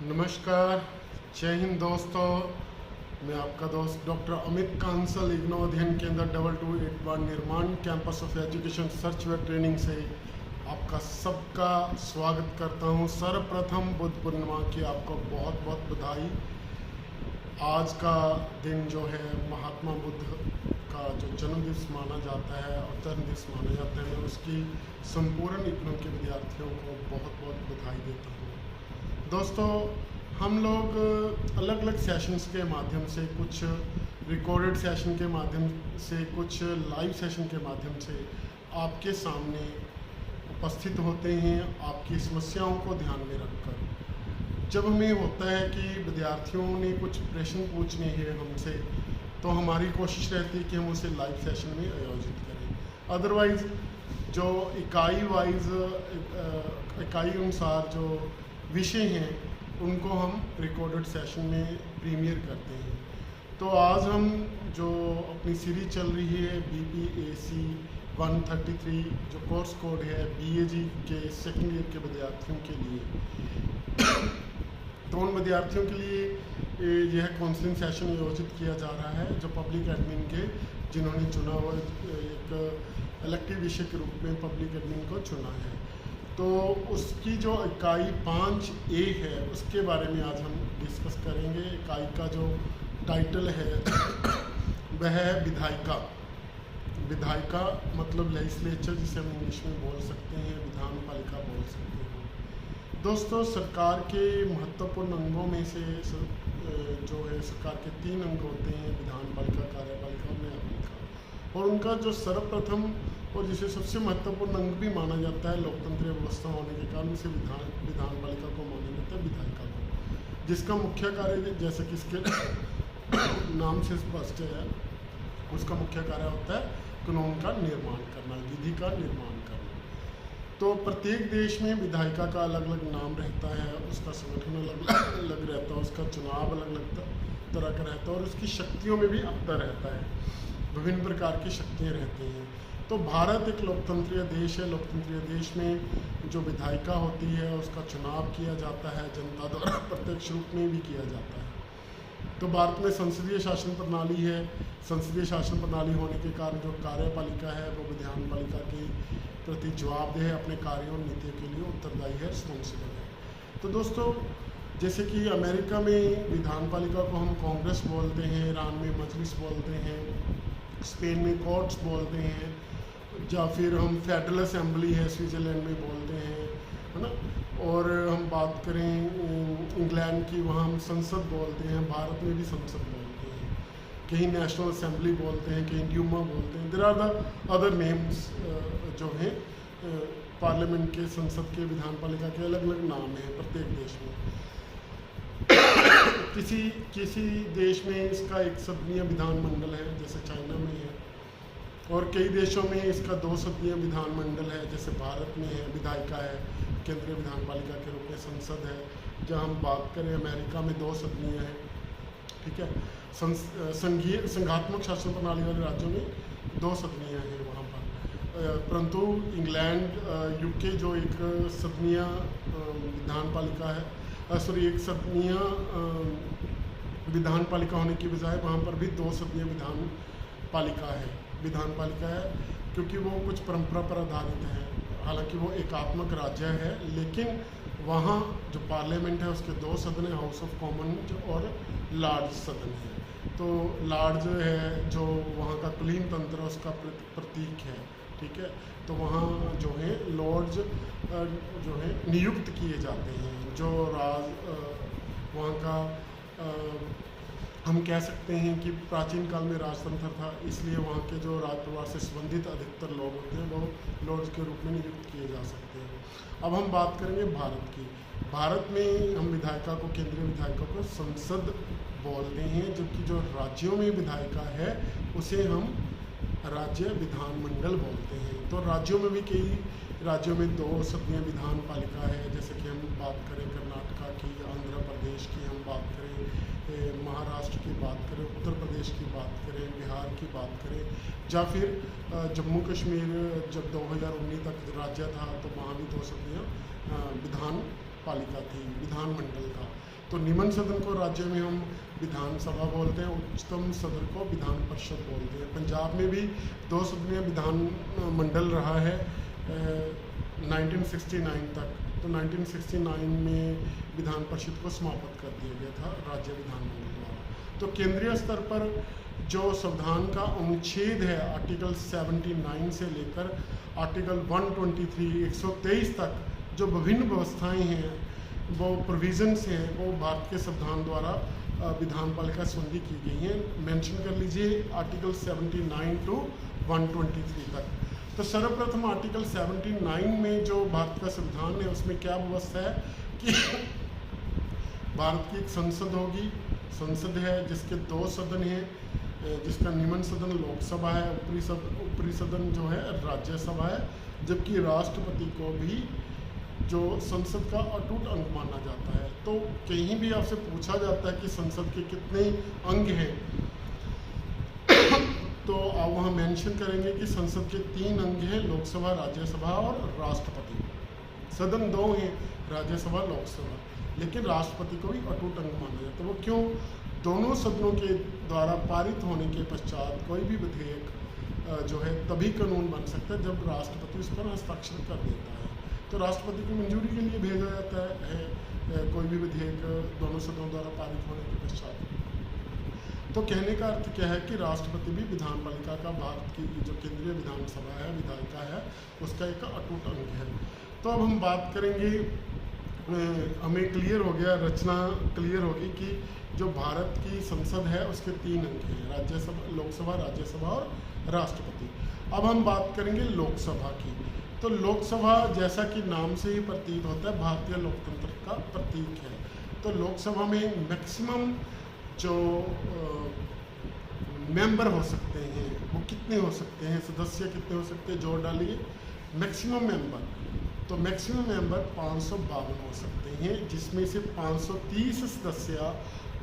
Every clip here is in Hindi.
नमस्कार, जय हिंद दोस्तों। मैं आपका दोस्त डॉक्टर अमित कांसल इग्नो अध्ययन केंद्र 2281 निर्माण कैंपस ऑफ एजुकेशन सर्च व ट्रेनिंग से आपका सबका स्वागत करता हूं। सर्वप्रथम बुद्ध पूर्णिमा की आपको बहुत बहुत बधाई। आज का दिन जो है महात्मा बुद्ध का जो जन्म दिवस माना जाता है और जन्म दिवस माना जाता है, मैं उसकी संपूर्ण इग्नो के विद्यार्थियों को बहुत बहुत बधाई देता हूँ। दोस्तों, हम लोग अलग अलग सेशंस के माध्यम से, कुछ रिकॉर्डेड सेशन के माध्यम से, कुछ लाइव सेशन के माध्यम से आपके सामने उपस्थित होते हैं, आपकी समस्याओं को ध्यान में रखकर। जब हमें होता है कि विद्यार्थियों ने कुछ प्रश्न पूछने हैं हमसे, तो हमारी कोशिश रहती है कि हम उसे लाइव सेशन में आयोजित करें। अदरवाइज़ जो इकाई अनुसार जो विषय हैं उनको हम रिकॉर्डेड सेशन में प्रीमियर करते हैं। तो आज हम जो अपनी सीरीज चल रही है BPAC 133, जो कोर्स कोड है BAG के सेकेंड ईयर के विद्यार्थियों के लिए तो उन विद्यार्थियों के लिए यह काउंसलिंग सेशन आयोजित किया जा रहा है, जो पब्लिक एडमिन के जिन्होंने चुना हुआ एक इलेक्टिव विषय के रूप में पब्लिक एडमिन को चुना है। तो उसकी जो इकाई 5A है उसके बारे में आज हम डिस्कस करेंगे। इकाई का जो टाइटल है वह है विधायिका। विधायिका मतलब लेजिस्लेचर, जिसे हम इंग्लिश में बोल सकते हैं, विधान पालिका बोल सकते हैं। दोस्तों, सरकार के महत्वपूर्ण अंगों में से जो है, सरकार के 3 अंग होते हैं: विधान पालिका, कार्यपालिका और न्यायपालिका। और उनका जो सर्वप्रथम और जिसे सबसे महत्वपूर्ण अंग भी माना जाता है लोकतंत्रीय व्यवस्था होने के कारण, इसे विधान पालिका को माना जाता है, विधायिका को, जिसका मुख्य कार्य, जैसे कि इसके नाम से स्पष्ट है, उसका मुख्य कार्य होता है कानून का निर्माण करना, विधि का निर्माण करना। तो प्रत्येक देश में विधायिका का अलग अलग नाम रहता है, उसका संगठन अलग अलग रहता है, उसका चुनाव अलग अलग तरह का रहता है और उसकी शक्तियों में भी अंतर रहता है, विभिन्न प्रकार की शक्तियाँ रहती हैं। तो भारत एक लोकतंत्रीय देश है। लोकतंत्रीय देश में जो विधायिका होती है उसका चुनाव किया जाता है, जनता द्वारा प्रत्यक्ष रूप में भी किया जाता है। तो भारत में संसदीय शासन प्रणाली है। संसदीय शासन प्रणाली होने के कारण जो कार्यपालिका है वो विधान पालिका के प्रति जवाबदेह है, अपने कार्यों और नीतियों के लिए उत्तरदायी है, रिस्पॉन्सिबल है। तो दोस्तों, जैसे कि अमेरिका में विधान पालिका को हम कांग्रेस बोलते हैं, ईरान में मजलिस बोलते हैं, स्पेन में कोर्ट्स बोलते हैं, या फिर हम फेडरल असेंबली है स्विट्ज़रलैंड में बोलते हैं, है ना। और हम बात करें इंग्लैंड की, वहाँ हम संसद बोलते हैं। भारत में भी संसद बोलते हैं, कहीं नेशनल असेंबली बोलते हैं, कहीं ड्यूमा बोलते हैं। There are the other names जो हैं पार्लियामेंट के, संसद के, विधान पालिका के अलग अलग नाम हैं प्रत्येक देश में। किसी देश में इसका एक सदनीय विधानमंडल है, जैसे चाइना में है, और कई देशों में इसका 2 सदनीय विधानमंडल है, जैसे भारत में है, विधायिका है, केंद्रीय विधान पालिका के रूप में संसद है। जहाँ हम बात करें अमेरिका में 2 सदनीय है, ठीक है। संघात्मक शासन प्रणाली वाले राज्यों में 2 सदनीय है वहाँ पर, परंतु इंग्लैंड, UK जो एक सदनीय विधान पालिका है, एक सदनीय विधान पालिका होने की बजाय वहाँ पर भी 2 सदनीय विधान पालिका है, क्योंकि वो कुछ परंपरा पर आधारित है। हालांकि वो एकात्मक राज्य है, लेकिन वहाँ जो पार्लियामेंट है उसके 2 सदन है, हाउस ऑफ कॉमन और लॉर्ड्स सदन है। तो लॉर्ड्स है जो वहाँ का कुलीन तंत्र है, उसका प्रतीक है, ठीक है। तो वहाँ जो है लॉर्ड्स जो है नियुक्त किए जाते हैं, जो वहाँ का हम कह सकते हैं कि प्राचीन काल में राजतंत्र था, इसलिए वहाँ के जो राज परिवार से संबंधित अधिकतर लोग होते हैं वो लॉर्ड्स के रूप में नियुक्त किए जा सकते हैं। अब हम बात करेंगे भारत की। भारत में हम विधायिका को, केंद्रीय विधायिका को संसद बोलते हैं, जबकि जो राज्यों में विधायिका है उसे हम राज्य विधानमंडल बोलते हैं। तो राज्यों में भी कई राज्यों में 2 सदनीय विधान पालिका है, जैसे कि हम बात करें कर्नाटका की, आंध्र प्रदेश की, हम बात करें महाराष्ट्र की बात करें, उत्तर प्रदेश की बात करें, बिहार की बात करें, या फिर जम्मू कश्मीर जब 2019 तक राज्य था तो वहाँ भी 2 सदनीय विधान पालिका थी, विधानमंडल था। तो निम्न सदन को राज्य में हम विधानसभा बोलते हैं, उच्चतम सदन को विधान परिषद बोलते हैं। पंजाब में भी 2 सदनीय विधानमंडल रहा है 1969 तक। तो 1969 में विधान परिषद को समाप्त कर दिया गया था राज्य विधानमंडल द्वारा। तो केंद्रीय स्तर पर जो संविधान का अनुच्छेद है आर्टिकल 79 से लेकर आर्टिकल 123 123 तक जो विभिन्न व्यवस्थाएं हैं, वो प्रोविजंस हैं, वो भारत के संविधान द्वारा विधान पालिका संबंधी की गई हैं। मेंशन कर लीजिए आर्टिकल 79 टू 123 तक। तो सर्वप्रथम आर्टिकल 79 में जो भारत का संविधान है उसमें क्या व्यवस्था है कि भारत की एक संसद होगी, संसद है जिसके 2 सदन हैं, जिसका निम्न सदन लोकसभा है, ऊपरी सदन जो है राज्यसभा है, जबकि राष्ट्रपति को भी जो संसद का अटूट अंग माना जाता है। तो कहीं भी आपसे पूछा जाता है कि संसद के कितने अंग हैं, तो आप वहाँ मेंशन करेंगे कि संसद के 3 अंग हैं, लोकसभा, राज्यसभा और राष्ट्रपति। सदन 2 हैं, राज्यसभा, लोकसभा, लेकिन राष्ट्रपति को भी अटूट अंग माना जाता है। वो क्यों? दोनों सदनों के द्वारा पारित होने के पश्चात कोई भी विधेयक जो है तभी कानून बन सकता है जब राष्ट्रपति उस पर हस्ताक्षर कर देता है। तो राष्ट्रपति की मंजूरी के लिए भेजा जाता है कोई भी विधेयक दोनों सदनों द्वारा पारित होने के पश्चात। तो कहने का अर्थ क्या है कि राष्ट्रपति भी विधान पालिका का, भारत की जो केंद्रीय विधानसभा है, विधायिका है, उसका एक अटूट अंग है। तो अब हम बात करेंगे, हमें क्लियर हो गया, रचना क्लियर होगी कि जो भारत की संसद है उसके 3 अंग हैं, राज्यसभा, लोकसभा, राज्यसभा और राष्ट्रपति। अब हम बात करेंगे लोकसभा की। तो लोकसभा जैसा कि नाम से ही प्रतीत होता है भारतीय लोकतंत्र का प्रतीक है। तो लोकसभा में मैक्सिमम जो मेंबर हो सकते हैं वो कितने हो सकते हैं, सदस्य कितने हो सकते हैं, जोड़ डालिए मैक्सिमम मेंबर। तो मैक्सिमम मेंबर 552 हो सकते हैं, जिसमें से 530 सदस्य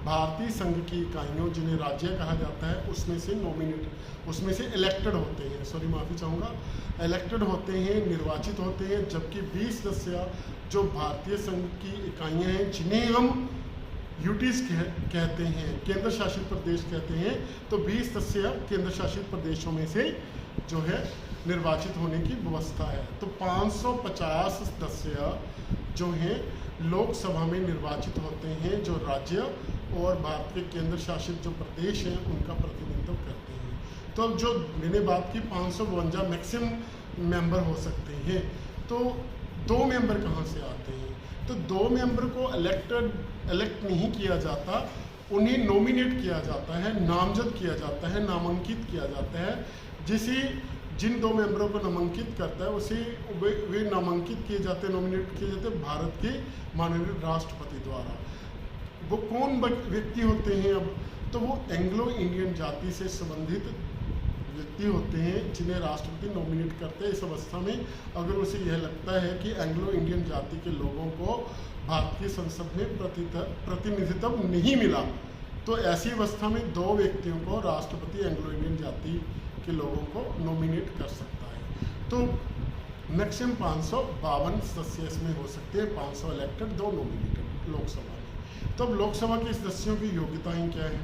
भारतीय संघ की इकाइयों जिन्हें राज्य कहा जाता है उसमें से उसमें से इलेक्टेड होते हैं, सॉरी माफ़ी चाहूँगा, इलेक्टेड होते हैं, निर्वाचित होते हैं। जबकि 20 सदस्य जो भारतीय संघ की इकाइयाँ हैं जिन्हें हम यूटीज कहते हैं, केंद्र शासित प्रदेश कहते हैं, तो 20 सदस्य केंद्र शासित प्रदेशों में से जो है निर्वाचित होने की व्यवस्था है। तो 550 सदस्य जो हैं लोकसभा में निर्वाचित होते हैं, जो राज्य और भारत के केंद्र शासित जो प्रदेश हैं उनका प्रतिनिधित्व करते हैं। तो अब जो मैंने बात की 552 मैक्सिमम मेंबर हो सकते हैं, तो 2 मेंबर कहाँ से आते हैं? तो 2 मेंबर को इलेक्ट नहीं किया जाता, उन्हें नॉमिनेट किया जाता है, नामजद किया जाता है, नामांकित किया जाता है। जिन 2 मेंबरों को नामांकित करता है उसे वे नामांकित किए जाते हैं, नॉमिनेट किए जाते हैं भारत के माननीय राष्ट्रपति द्वारा। वो कौन व्यक्ति होते हैं? अब तो वो एंग्लो इंडियन जाति से संबंधित व्यक्ति होते हैं जिन्हें राष्ट्रपति नॉमिनेट करते हैं। इस अवस्था में अगर उसे यह लगता है कि एंग्लो इंडियन जाति के लोगों को भारत की संसद में प्रतिनिधित्व नहीं मिला, तो ऐसी अवस्था में 2 व्यक्तियों को राष्ट्रपति एंग्लो इंडियन जाति के लोगों को नॉमिनेट कर सकता है। तो मैक्सिमम 552 सदस्य इसमें हो सकते हैं, 500 इलेक्टेड, 2 नॉमिनेटेड लोकसभा में। तो अब लोकसभा के सदस्यों की योग्यताएं क्या है?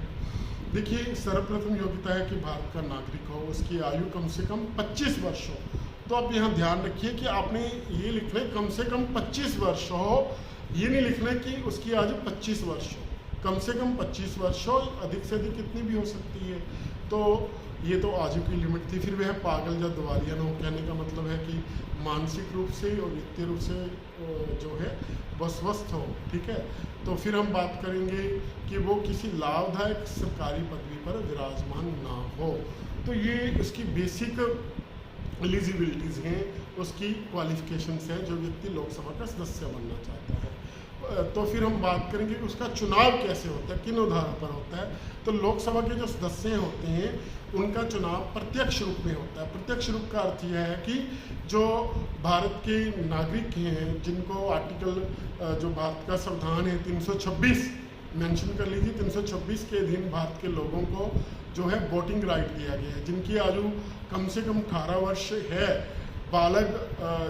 देखिए, सर्वप्रथम योग्यता है कि भारत का नागरिक हो, उसकी आयु कम से कम 25 वर्ष हो। तो आप यहाँ ध्यान रखिए कि आपने ये लिखना है कम से कम 25 वर्ष हो, ये नहीं लिखना है कि उसकी आयु 25 वर्ष हो। कम से कम 25 वर्ष हो, अधिक से अधिक कितनी भी हो सकती है। तो ये तो आयु की लिमिट थी। फिर वह पागल या दिवालिया न हो, कहने का मतलब है कि मानसिक रूप से और वित्तीय रूप से जो है वह स्वस्थ हो, ठीक है। तो फिर हम बात करेंगे कि वो किसी लाभदायक सरकारी पदवी पर विराजमान ना हो। तो ये उसकी बेसिक एलिजिबिलिटीज़ हैं, उसकी क्वालिफिकेशंस हैं जो व्यक्ति लोकसभा का सदस्य बनना चाहता है। तो फिर हम बात करेंगे कि उसका चुनाव कैसे होता है, किन आधार पर होता है। तो लोकसभा के जो सदस्य होते हैं उनका चुनाव प्रत्यक्ष रूप में होता है। प्रत्यक्ष रूप का अर्थ यह है कि जो भारत के नागरिक हैं, जिनको आर्टिकल जो भारत का संविधान है 326 मेंशन कर लीजिए, 326 के अधीन भारत के लोगों को जो है वोटिंग राइट दिया गया है, जिनकी आयु कम से कम 18 वर्ष है, बालक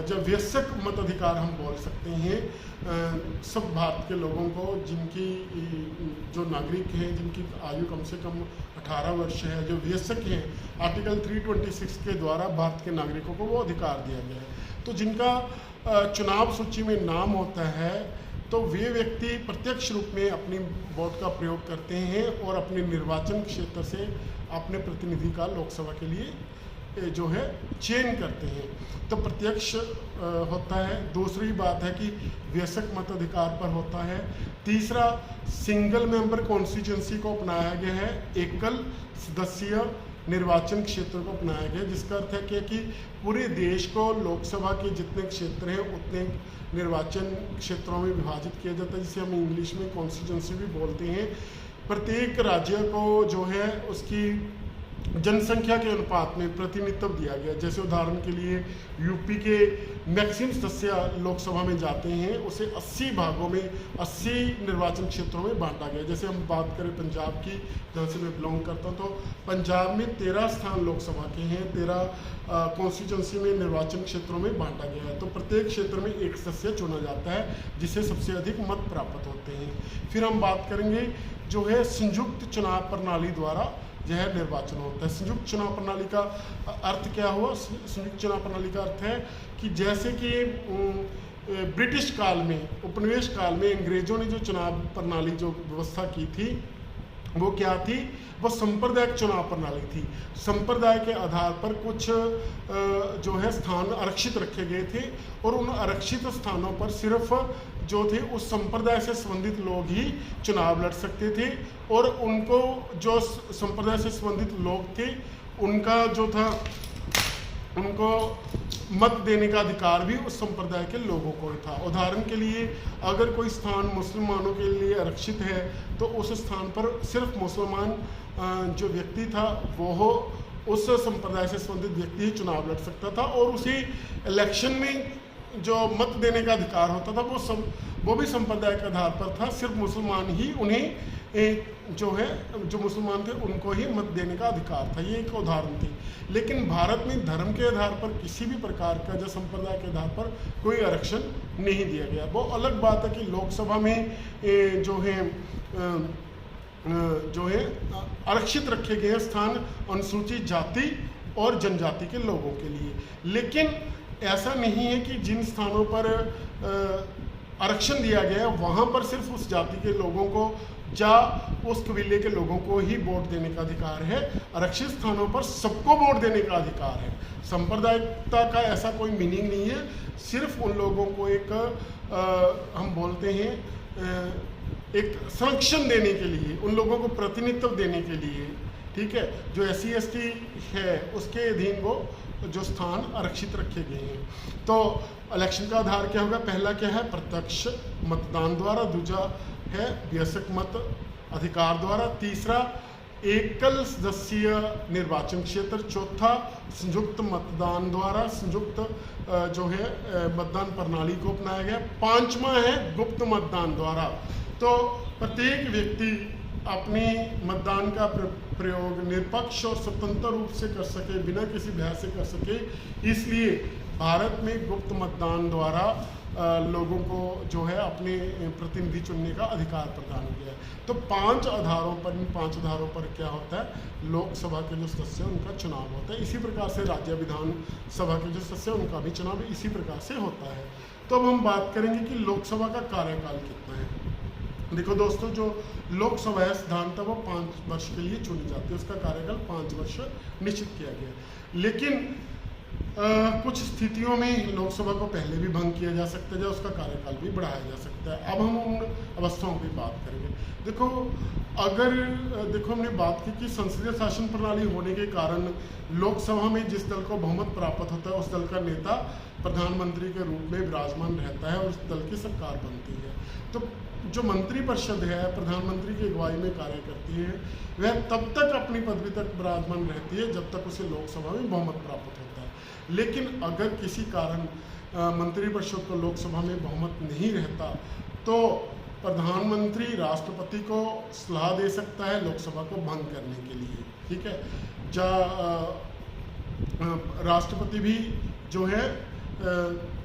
जब वयस्क मताधिकार हम बोल सकते हैं सब भारत के लोगों को, जिनकी जो नागरिक हैं जिनकी आयु कम से कम 18 वर्ष है, जो वयस्क हैं, आर्टिकल 326 के द्वारा भारत के नागरिकों को वो अधिकार दिया गया है। तो जिनका चुनाव सूची में नाम होता है तो वे व्यक्ति प्रत्यक्ष रूप में अपनी वोट का प्रयोग करते हैं और अपने निर्वाचन क्षेत्र से अपने प्रतिनिधि का लोकसभा के लिए जो है चयन करते हैं। तो प्रत्यक्ष होता है। दूसरी बात है कि वयस्क मताधिकार पर होता है। तीसरा, सिंगल मेंबर कॉन्स्टिट्यूंसी को अपनाया गया है, एकल सदस्यीय निर्वाचन क्षेत्र को अपनाया गया, जिसका अर्थ है कि पूरे देश को लोकसभा के जितने क्षेत्र हैं उतने निर्वाचन क्षेत्रों में विभाजित किया जाता है, जिसे हम इंग्लिश में कॉन्स्टिट्यूंसी भी बोलते हैं। प्रत्येक राज्य को जो है उसकी जनसंख्या के अनुपात में प्रतिनिधित्व दिया गया। जैसे उदाहरण के लिए यूपी के मैक्सिमम सदस्य लोकसभा में जाते हैं, उसे 80 भागों में 80 निर्वाचन क्षेत्रों में बांटा गया। जैसे हम बात करें पंजाब की, जहाँ से मैं बिलोंग करता हूँ, तो पंजाब में 13 स्थान लोकसभा के हैं, 13 कॉन्स्टिट्यूंसी में निर्वाचन क्षेत्रों में बांटा गया है। तो प्रत्येक क्षेत्र में एक सदस्य चुना जाता है जिसे सबसे अधिक मत प्राप्त होते हैं। फिर हम बात करेंगे जो है संयुक्त चुनाव प्रणाली द्वारा जो है निर्वाचन होता है। संयुक्त चुनाव प्रणाली का अर्थ क्या हुआ? संयुक्त चुनाव प्रणाली का अर्थ है कि जैसे कि ब्रिटिश काल में, उपनिवेश काल में अंग्रेजों ने जो चुनाव प्रणाली जो व्यवस्था की थी वो क्या थी? वो सांप्रदायिक चुनाव प्रणाली थी। संप्रदाय के आधार पर कुछ जो है स्थान आरक्षित रखे गए थे और उन आरक्षित स्थानों पर सिर्फ जो थे उस संप्रदाय से संबंधित लोग ही चुनाव लड़ सकते थे और उनको जो संप्रदाय से संबंधित लोग थे उनका जो था उनको मत देने का अधिकार भी उस संप्रदाय के लोगों को ही था। उदाहरण के लिए अगर कोई स्थान मुसलमानों के लिए आरक्षित है तो उस स्थान पर सिर्फ मुसलमान जो व्यक्ति था वो उस संप्रदाय से संबंधित व्यक्ति ही चुनाव लड़ सकता था और उसी इलेक्शन में जो मत देने का अधिकार होता था वो भी संप्रदाय के आधार पर था। सिर्फ मुसलमान ही उन्हें जो मुसलमान थे उनको ही मत देने का अधिकार था। ये एक उदाहरण थी। लेकिन भारत में धर्म के आधार पर किसी भी प्रकार का जो संप्रदाय के आधार पर कोई आरक्षण नहीं दिया गया। वो अलग बात है कि लोकसभा में जो है आरक्षित रखे गए स्थान अनुसूचित जाति और जनजाति के लोगों के लिए। लेकिन ऐसा नहीं है कि जिन स्थानों पर आरक्षण दिया गया है वहाँ पर सिर्फ उस जाति के लोगों को या उस कबीले के लोगों को ही वोट देने का अधिकार है। आरक्षित स्थानों पर सबको वोट देने का अधिकार है। सांप्रदायिकता का ऐसा कोई मीनिंग नहीं है। सिर्फ उन लोगों को एक हम बोलते हैं एक संरक्षण देने के लिए, उन लोगों को प्रतिनिधित्व देने के लिए, ठीक है, जो SC ST है उसके अधीन वो जो स्थान आरक्षित रखे गए हैं। तो इलेक्शन का आधार क्या होगा? पहला क्या है? प्रत्यक्ष मतदान द्वारा। दूसरा है वयस्क मत अधिकार द्वारा। तीसरा एकल सदस्यीय निर्वाचन क्षेत्र। चौथा संयुक्त मतदान द्वारा, संयुक्त जो है मतदान प्रणाली को अपनाया गया। पांचवा है गुप्त मतदान द्वारा। तो प्रत्येक व्यक्ति अपनी मतदान का प्रयोग निष्पक्ष और स्वतंत्र रूप से कर सके, बिना किसी भय से कर सके, इसलिए भारत में गुप्त मतदान द्वारा लोगों को जो है अपने प्रतिनिधि चुनने का अधिकार प्रदान किया है। तो 5 आधारों पर, इन 5 आधारों पर क्या होता है? लोकसभा के जो सदस्य हैं उनका चुनाव होता है। इसी प्रकार से राज्य विधानसभा के जो सदस्य हैं उनका भी चुनाव इसी प्रकार से होता है। तो अब हम बात करेंगे कि लोकसभा का कार्यकाल कितना है। देखो दोस्तों, जो लोकसभा है साधारणतः वो 5 वर्ष के लिए चुनी जाती है, उसका कार्यकाल 5 वर्ष निश्चित किया गया। लेकिन कुछ स्थितियों में लोकसभा को पहले भी भंग किया जा सकता है, उसका कार्यकाल भी बढ़ाया जा सकता है। अब हम उन अवस्थाओं की बात करेंगे। देखो हमने बात की कि संसदीय शासन प्रणाली होने के कारण लोकसभा में जिस दल को बहुमत प्राप्त होता है उस दल का नेता प्रधानमंत्री के रूप में विराजमान रहता है और उस दल की सरकार बनती है। तो जो मंत्रिपरिषद है प्रधानमंत्री की अगुवाई में कार्य करती है, वह तब तक अपनी पदवी तक विराजमान रहती है जब तक उसे लोकसभा में बहुमत प्राप्त होता है। लेकिन अगर किसी कारण मंत्रिपरिषद को लोकसभा में बहुमत नहीं रहता तो प्रधानमंत्री राष्ट्रपति को सलाह दे सकता है लोकसभा को भंग करने के लिए, ठीक है। राष्ट्रपति भी जो है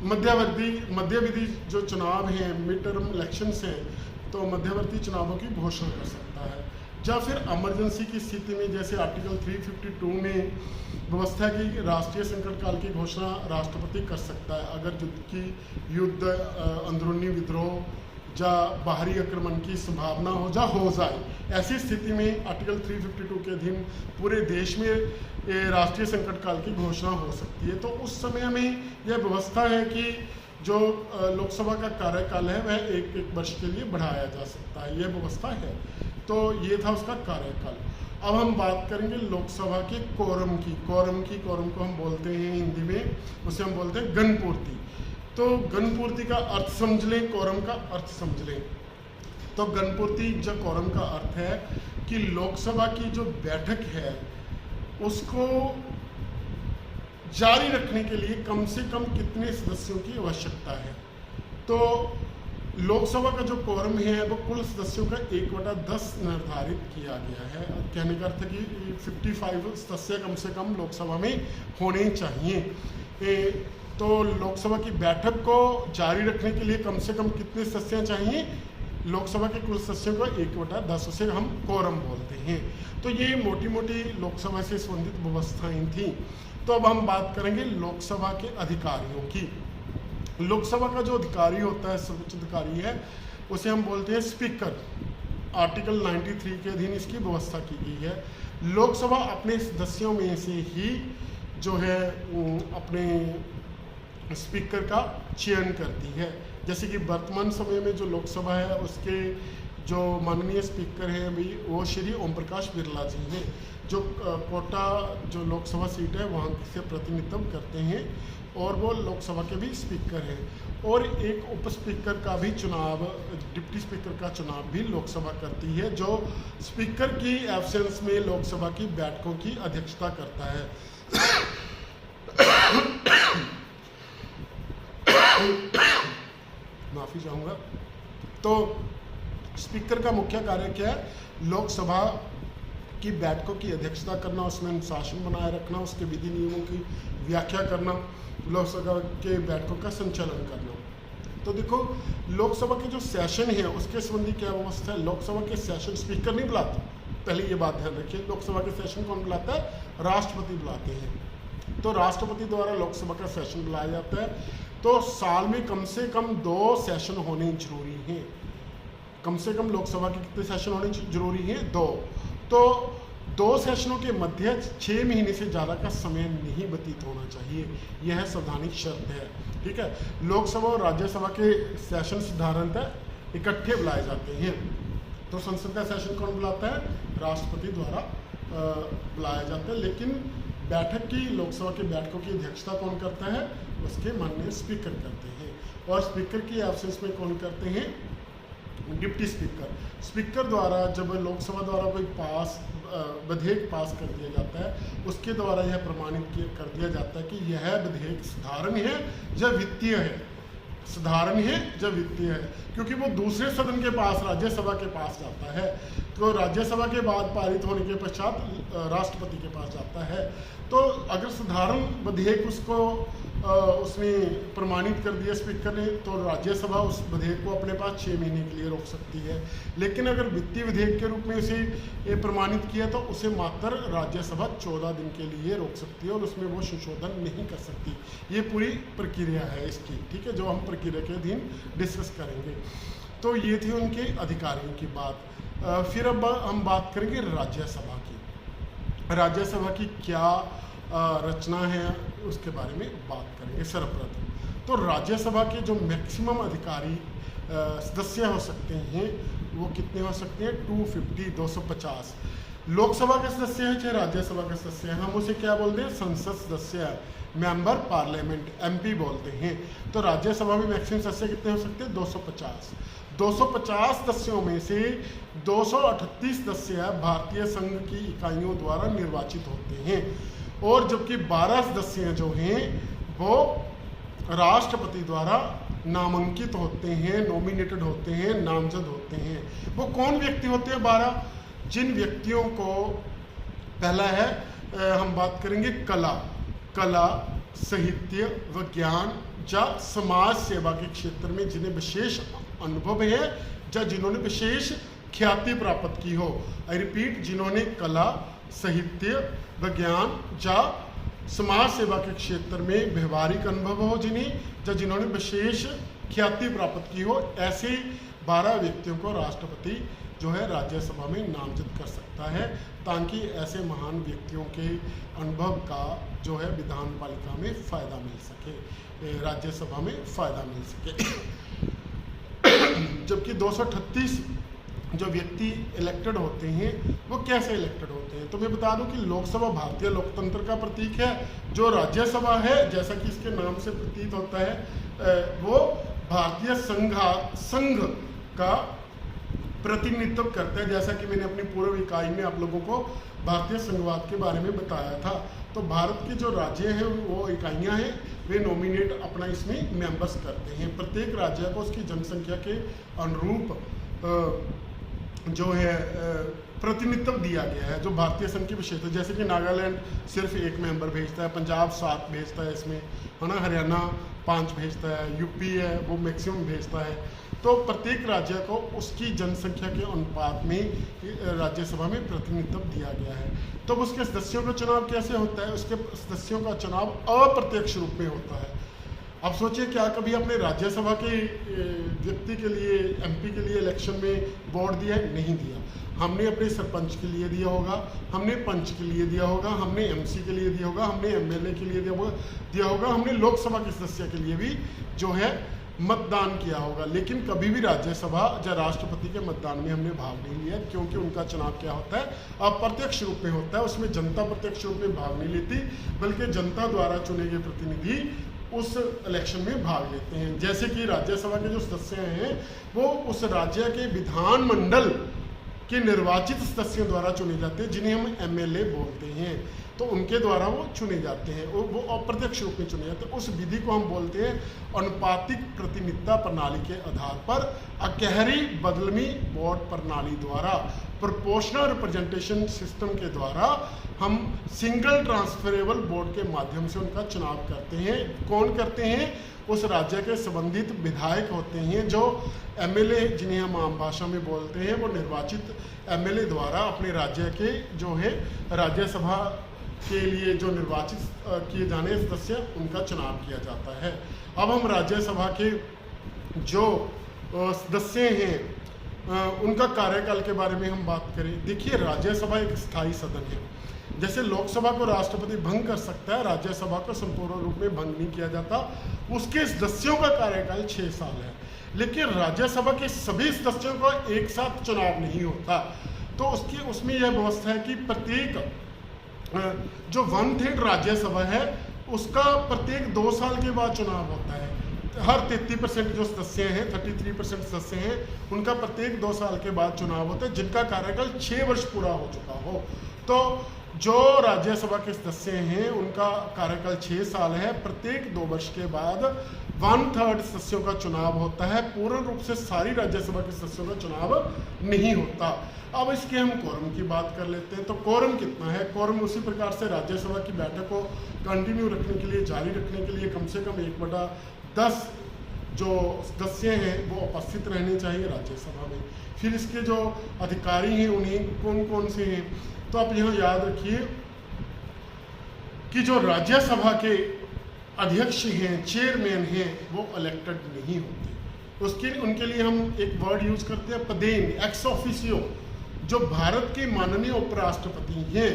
मध्यावधि जो चुनाव हैं, मिड टर्म इलेक्शंस हैं, तो मध्यवर्ती चुनावों की घोषणा कर सकता है। या फिर इमरजेंसी की स्थिति में जैसे आर्टिकल 352 में व्यवस्था की राष्ट्रीय संकट काल की घोषणा राष्ट्रपति कर सकता है अगर युद्ध अंदरूनी विद्रोह या बाहरी आक्रमण की संभावना हो जाए। ऐसी स्थिति में आर्टिकल 352 के अधीन पूरे देश में राष्ट्रीय संकट काल की घोषणा हो सकती है। तो उस समय में यह व्यवस्था है कि जो लोकसभा का कार्यकाल है वह एक वर्ष के लिए बढ़ाया जा सकता है, यह व्यवस्था है। तो ये था उसका कार्यकाल। अब हम बात करेंगे लोकसभा के कोरम की। कोरम को हम बोलते हैं हिंदी में, उसे हम बोलते हैं गणपूर्ति। तो गणपूर्ति का अर्थ समझ लें, कोरम का अर्थ समझ लें। तो गणपूर्ति जो कोरम का अर्थ है कि लोकसभा की जो बैठक है उसको जारी रखने के लिए कम से कम कितने सदस्यों की आवश्यकता है। तो लोकसभा का जो कोरम है वो कुल सदस्यों का 1/10 निर्धारित किया गया है। कहने का अर्थ है कि 55 सदस्य कम से कम लोकसभा में होने चाहिए। तो लोकसभा की बैठक को जारी रखने के लिए कम से कम कितने सदस्य चाहिए? लोकसभा के कुल सदस्यों को 1/10 से हम कोरम बोलते हैं। तो ये मोटी मोटी लोकसभा से संबंधित व्यवस्थाएं थी। तो अब हम बात करेंगे लोकसभा के अधिकारियों की। लोकसभा का जो अधिकारी होता है, सर्वोच्च अधिकारी है, उसे हम बोलते हैं स्पीकर। आर्टिकल 93 के अधीन इसकी व्यवस्था की गई है। लोकसभा अपने सदस्यों में से ही जो है अपने स्पीकर का चयन करती है। जैसे कि वर्तमान समय में जो लोकसभा है उसके जो माननीय स्पीकर हैं भी वो श्री ओम प्रकाश बिरला जी हैं, जो कोटा जो लोकसभा सीट है वहाँ से प्रतिनिधित्व करते हैं और वो लोकसभा के भी स्पीकर हैं। और एक उप स्पीकर का भी चुनाव, डिप्टी स्पीकर का चुनाव भी लोकसभा करती है, जो स्पीकर की एब्सेंस में लोकसभा की बैठकों की अध्यक्षता करता है। माफ़ी चाहूँगा। तो स्पीकर का मुख्य कार्य क्या है? लोकसभा की बैठकों की अध्यक्षता करना, उसमें अनुशासन बनाए रखना, उसके विधि नियमों की व्याख्या करना, लोकसभा के बैठकों का संचालन करना। तो देखो लोकसभा के जो सेशन है उसके संबंधी क्या व्यवस्था है? लोकसभा के सेशन स्पीकर नहीं बुलाता, पहले ये बात ध्यान रखिए। लोकसभा के सेशन कौन बुलाता है? राष्ट्रपति बुलाते हैं। तो राष्ट्रपति द्वारा लोकसभा का सेशन बुलाया जाता है। तो साल में कम से कम 2 सेशन होने जरूरी हैं। कम से कम लोकसभा के कितने सेशन होने जरूरी हैं? 2। तो 2 सेशनों के मध्य 6 महीने से ज़्यादा का समय नहीं व्यतीत होना चाहिए, यह संवैधानिक शर्त है। ठीक है। लोकसभा और राज्यसभा के सेशन साधारणतः इकट्ठे बुलाए जाते हैं। तो संसद का सेशन कौन बुलाता है? राष्ट्रपति द्वारा बुलाया जाता है। लेकिन बैठक की, लोकसभा की बैठकों की अध्यक्षता कौन करता है? उसके माननीय स्पीकर करते हैं। और स्पीकर की एब्सेंस में कौन करते हैं? Deputy speaker. स्पीकर द्वारा जब लोकसभा द्वारा कोई विधेयक पास कर दिया जाता है, उसके द्वारा यह प्रमाणित कर दिया जाता है कि यह विधेयक साधारण है या वित्तीय है। साधारण है या वित्तीय है, क्योंकि वो दूसरे सदन के पास, राज्यसभा के पास जाता है। तो राज्यसभा के बाद पारित होने के पश्चात राष्ट्रपति के पास जाता है। तो अगर साधारण विधेयक उसने प्रमाणित कर दिया स्पीकर ने, तो राज्यसभा उस विधेयक को अपने पास 6 महीने के लिए रोक सकती है। लेकिन अगर वित्तीय विधेयक के रूप में उसे प्रमाणित किया तो उसे मात्र राज्यसभा 14 दिन के लिए रोक सकती है और उसमें वो संशोधन नहीं कर सकती। ये पूरी प्रक्रिया है इसकी, ठीक है, जो हम प्रक्रिया के अधीन डिस्कस करेंगे। तो ये थी उनके अधिकारियों की बात। फिर अब हम बात करेंगे राज्यसभा की। राज्यसभा की क्या रचना है उसके बारे में बात करेंगे सर्वप्रथम। तो राज्यसभा के जो मैक्सिमम अधिकारी सदस्य हो सकते हैं वो कितने हो सकते हैं? 250 लोकसभा के सदस्य हैं चाहे राज्यसभा के सदस्य हैं, हम उसे क्या बोलते हैं? संसद सदस्य, मेंबर पार्लियामेंट, MP बोलते हैं। तो राज्यसभा में मैक्सिमम सदस्य कितने हो सकते हैं? 250। 250 सदस्यों में से 238 सदस्य भारतीय संघ की इकाइयों द्वारा निर्वाचित होते हैं और जबकि 12 सदस्य जो हैं वो राष्ट्रपति द्वारा नामांकित होते हैं, नॉमिनेटेड होते हैं, नामजद होते हैं। वो कौन व्यक्ति होते हैं? 12 जिन व्यक्तियों को, पहला है हम बात करेंगे कला, साहित्य, विज्ञान या समाज सेवा के क्षेत्र में जिन्हें विशेष अनुभव है या जिन्होंने विशेष ख्याति प्राप्त की हो। आई रिपीट, जिन्होंने कला, साहित्य, विज्ञान या समाज सेवा के क्षेत्र में व्यवहारिक अनुभव हो जिन्हें, या जिन्होंने विशेष ख्याति प्राप्त की हो, ऐसे 12 व्यक्तियों को राष्ट्रपति जो है राज्यसभा में नामजद कर सकता है, ताकि ऐसे महान व्यक्तियों के अनुभव का जो है विधान पालिका में फ़ायदा मिल सके, राज्यसभा में फ़ायदा मिल सके। जबकि 238 जो व्यक्ति इलेक्टेड होते हैं वो कैसे इलेक्टेड होते हैं, तो मैं बता दूं कि लोकसभा भारतीय लोकतंत्र का प्रतीक है। जो राज्यसभा है, जैसा कि इसके नाम से प्रतीत होता है, वो भारतीय संघ का प्रतिनिधित्व करता है। जैसा कि मैंने अपनी पूर्व इकाई में आप लोगों को भारतीय संघवाद के बारे में बताया था। तो भारत के जो राज्य हैं वो इकाइयां हैं, वे नॉमिनेट अपना इसमें मेंबर्स करते हैं। प्रत्येक राज्य को उसकी जनसंख्या के अनुरूप जो है प्रतिनिधित्व दिया गया है, जो भारतीय संघ की विशेषता। जैसे कि नागालैंड सिर्फ 1 मेंबर भेजता है, पंजाब 7 भेजता है इसमें, है ना, हरियाणा 5 भेजता है, यूपी है वो मैक्सिमम भेजता है। तो प्रत्येक राज्य को उसकी जनसंख्या के अनुपात में राज्यसभा में प्रतिनिधित्व दिया गया है। तो उसके सदस्यों का चुनाव कैसे होता है? उसके सदस्यों का चुनाव अप्रत्यक्ष रूप में होता है। अब सोचिए, क्या कभी अपने राज्यसभा के व्यक्ति के लिए, एमपी के लिए इलेक्शन में वोट दिया? नहीं दिया। हमने अपने सरपंच के लिए दिया होगा, हमने पंच के लिए दिया होगा, हमने एमसी के लिए दिया होगा, हमने एमएलए के लिए दिया होगा, हमने लोकसभा के सदस्य के लिए भी जो है मतदान किया होगा। लेकिन कभी भी राज्यसभा या राष्ट्रपति के मतदान में हमने भाग नहीं लिया, क्योंकि उनका चुनाव क्या होता है? अप्रत्यक्ष रूप में होता है। उसमें जनता प्रत्यक्ष रूप में भाग नहीं लेती, बल्कि जनता द्वारा चुने गए प्रतिनिधि उस इलेक्शन में भाग लेते हैं। जैसे कि राज्यसभा के जो सदस्य हैं वो उस राज्य के विधानमंडल के निर्वाचित सदस्यों द्वारा चुने जाते हैं, जिन्हें हम एमएलए बोलते हैं। तो उनके द्वारा वो चुने जाते हैं, वो अप्रत्यक्ष रूप में चुने जाते हैं। उस विधि को हम बोलते हैं अनुपातिक प्रतिनिधित्व प्रणाली के आधार पर अकहरी बदलमी वोट प्रणाली द्वारा, प्रोपोर्शनल रिप्रेजेंटेशन सिस्टम के द्वारा हम सिंगल ट्रांसफरेबल वोट के माध्यम से उनका चुनाव करते हैं। कौन करते हैं? उस राज्य के संबंधित विधायक होते हैं, जो एमएलए जिन्हें हम आम भाषा में बोलते हैं, वो निर्वाचित एमएलए द्वारा अपने राज्य के जो है राज्यसभा के लिए जो निर्वाचित किए जाने सदस्य, उनका चुनाव किया जाता है। अब हम राज्यसभा के जो सदस्य हैं उनका कार्यकाल के बारे में हम बात करें। देखिए, राज्यसभा एक स्थायी सदन है। जैसे लोकसभा को राष्ट्रपति भंग कर सकता है, राज्यसभा को संपूर्ण रूप में भंग नहीं किया जाता। उसके सदस्यों का कार्यकाल 6 साल है, लेकिन राज्यसभा के सभी सदस्यों का एक साथ चुनाव नहीं होता। तो उसमें यह व्यवस्था है कि प्रत्येक जो 1/3 राज्यसभा है उसका प्रत्येक 2 साल के बाद चुनाव होता है। हर 33% जो सदस्य हैं, 33% सदस्य हैं, उनका प्रत्येक 2 साल के बाद चुनाव होता है, जिनका कार्यकाल 6 वर्ष पूरा हो चुका हो। तो जो राज्यसभा के सदस्य हैं उनका कार्यकाल 6 साल है। प्रत्येक 2 वर्ष के बाद 1/3 सदस्यों का चुनाव होता है। पूर्ण रूप से सारी राज्यसभा के सदस्यों का चुनाव नहीं होता। अब इसके हम कोरम की बात कर लेते हैं। तो कोरम कितना है? कोरम उसी प्रकार से राज्यसभा की बैठक को कंटिन्यू रखने के लिए, जारी रखने के लिए कम से कम 1/10 जो सदस्य हैं वो उपस्थित रहने चाहिए राज्यसभा में। फिर इसके जो अधिकारी हैं उन्हें कौन कौन से हैं, तो आप यहाँ याद रखिए कि जो राज्यसभा के अध्यक्ष हैं, चेयरमैन हैं, वो इलेक्टेड नहीं होते। उनके लिए हम एक वर्ड यूज करते हैं, पदेन, एक्स ऑफिसियो। जो भारत के माननीय उपराष्ट्रपति हैं,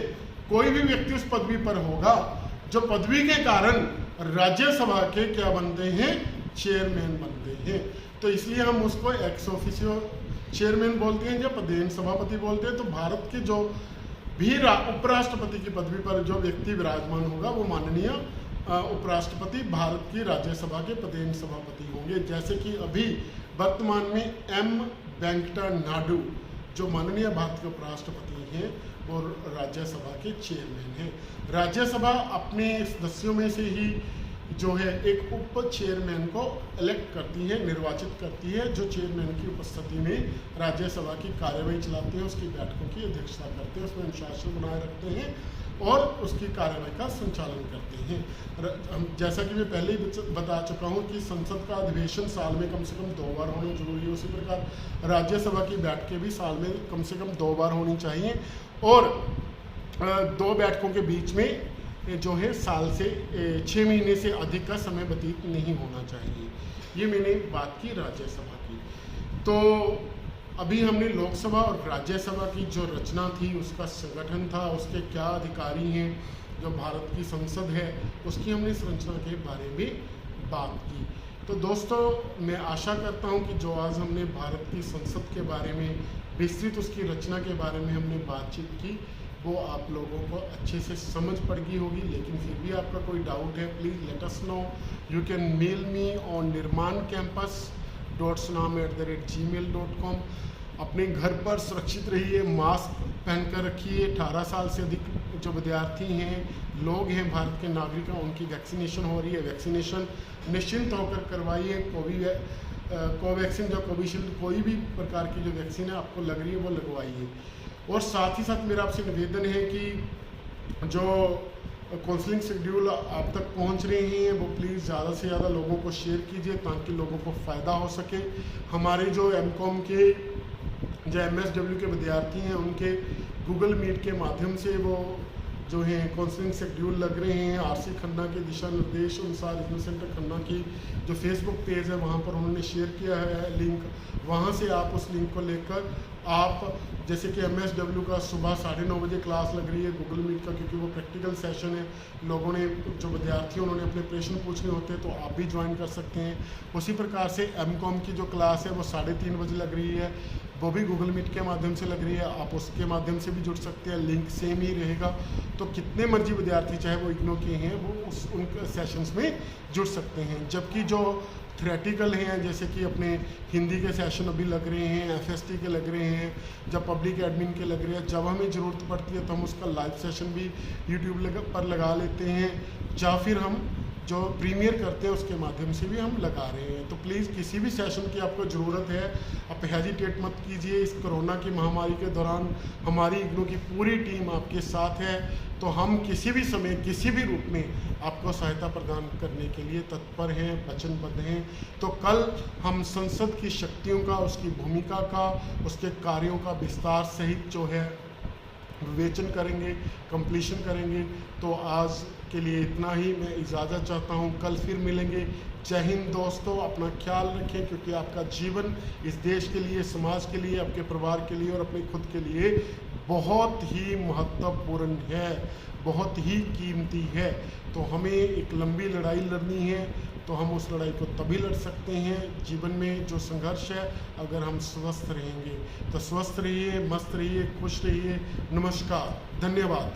कोई भी व्यक्ति उस पदवी पर होगा जो पदवी के कारण राज्यसभा के क्या बनते हैं? चेयरमैन बनते हैं। तो इसलिए हम उसको एक्स ऑफिसियो चेयरमैन बोलते हैं या पदेन सभापति बोलते हैं। तो भारत के जो भी उपराष्ट्रपति की पदवी पर जो व्यक्ति विराजमान होगा वो माननीय उपराष्ट्रपति भारत की राज्यसभा के पदेन सभापति होंगे। जैसे कि अभी वर्तमान में एम वेंकैया नायडू जो माननीय भारत के उपराष्ट्रपति हैं वो राज्यसभा के चेयरमैन हैं। राज्यसभा अपने सदस्यों में से ही जो है एक उप चेयरमैन को इलेक्ट करती है, निर्वाचित करती है, जो चेयरमैन की उपस्थिति में राज्यसभा की कार्यवाही चलाते हैं, उसकी बैठकों की अध्यक्षता करते हैं, उसमें अनुशासन बनाए रखते हैं और उसकी कार्यवाही का संचालन करते हैं। हम जैसा कि मैं पहले ही बता चुका हूं कि संसद का अधिवेशन साल में कम से कम 2 बार होना जरूरी है। उसी प्रकार राज्यसभा की बैठकें भी साल में कम से कम 2 बार होनी चाहिए और 2 बैठकों के बीच में जो है साल से 6 महीने से अधिक का समय व्यतीत नहीं होना चाहिए। ये मैंने बात की राज्यसभा की। तो अभी हमने लोकसभा और राज्यसभा की जो रचना थी, उसका संगठन था, उसके क्या अधिकारी हैं, जो भारत की संसद है उसकी हमने संरचना के बारे में बात की। तो दोस्तों मैं आशा करता हूं कि जो आज हमने भारत की संसद के बारे में विस्तृत उसकी रचना के बारे में हमने बातचीत की वो आप लोगों को अच्छे से समझ पड़ गई होगी। लेकिन फिर भी आपका कोई डाउट है, please let us know. You can mail me on nirmancampus.sunam@gmail.com। अपने घर पर सुरक्षित रहिए, मास्क पहनकर रखिए। 18 साल से अधिक जो विद्यार्थी हैं, लोग हैं, भारत के नागरिक हैं, उनकी वैक्सीनेशन हो रही है। वैक्सीनेशन निश्चिंत होकर करवाइए। कोवैक्सीन या कोविशील्ड कोई भी प्रकार की जो वैक्सीन है आपको लग रही है वो लगवाइए। और साथ ही साथ मेरा आपसे निवेदन है कि जो काउंसलिंग शेड्यूल आप तक पहुंच रहे हैं वो प्लीज़ ज़्यादा से ज़्यादा लोगों को शेयर कीजिए ताकि लोगों को फ़ायदा हो सके। हमारे जो एमकॉम के जो MSW के विद्यार्थी हैं उनके गूगल मीट के माध्यम से वो जो है काउंसलिंग शेड्यूल लग रहे हैं। RC खन्ना के दिशा निर्देश अनुसार रीजनल सेंटर खन्ना की जो फेसबुक पेज है वहाँ पर उन्होंने शेयर किया है लिंक। वहाँ से आप उस लिंक को लेकर आप जैसे कि MSW का सुबह 9:30 बजे क्लास लग रही है गूगल मीट का, क्योंकि वो प्रैक्टिकल सेशन है। लोगों ने जो विद्यार्थी हैं उन्होंने अपने प्रश्न पूछने होते हैं तो आप भी ज्वाइन कर सकते हैं। उसी प्रकार से MCOM की जो क्लास है वो 3:30 बजे लग रही है, वो भी गूगल मीट के माध्यम से लग रही है। आप उसके माध्यम से भी जुड़ सकते हैं, लिंक सेम ही रहेगा। तो कितने मर्जी विद्यार्थी चाहे वो इग्नो के हैं वो उन सेशंस में जुड़ सकते हैं। जबकि जो थ्रेटिकल हैं जैसे कि अपने हिंदी के सेशन अभी लग रहे हैं, FST के लग रहे हैं, जब पब्लिक एडमिन के लग रहे हैं, जब हमें ज़रूरत पड़ती है तो हम उसका लाइव सेशन भी YouTube पर लगा लेते हैं, या फिर हम जो प्रीमियर करते हैं उसके माध्यम से भी हम लगा रहे हैं। तो प्लीज़ किसी भी सेशन की आपको ज़रूरत है आप हेजिटेट मत कीजिए। इस कोरोना की महामारी के दौरान हमारी इग्नो की पूरी टीम आपके साथ है, तो हम किसी भी समय किसी भी रूप में आपको सहायता प्रदान करने के लिए तत्पर हैं, वचनबद्ध हैं। तो कल हम संसद की शक्तियों का, उसकी भूमिका का, उसके कार्यों का विस्तार सहित जो है विवेचन करेंगे, कंप्लीशन करेंगे। तो आज के लिए इतना ही, मैं इजाज़त चाहता हूँ, कल फिर मिलेंगे। जय हिंद दोस्तों, अपना ख्याल रखें क्योंकि आपका जीवन इस देश के लिए, समाज के लिए, आपके परिवार के लिए और अपने खुद के लिए बहुत ही महत्वपूर्ण है, बहुत ही कीमती है। तो हमें एक लंबी लड़ाई लड़नी है, तो हम उस लड़ाई को तभी लड़ सकते हैं जीवन में जो संघर्ष है अगर हम स्वस्थ रहेंगे। तो स्वस्थ रहिए, मस्त रहिए, खुश रहिए। नमस्कार, धन्यवाद।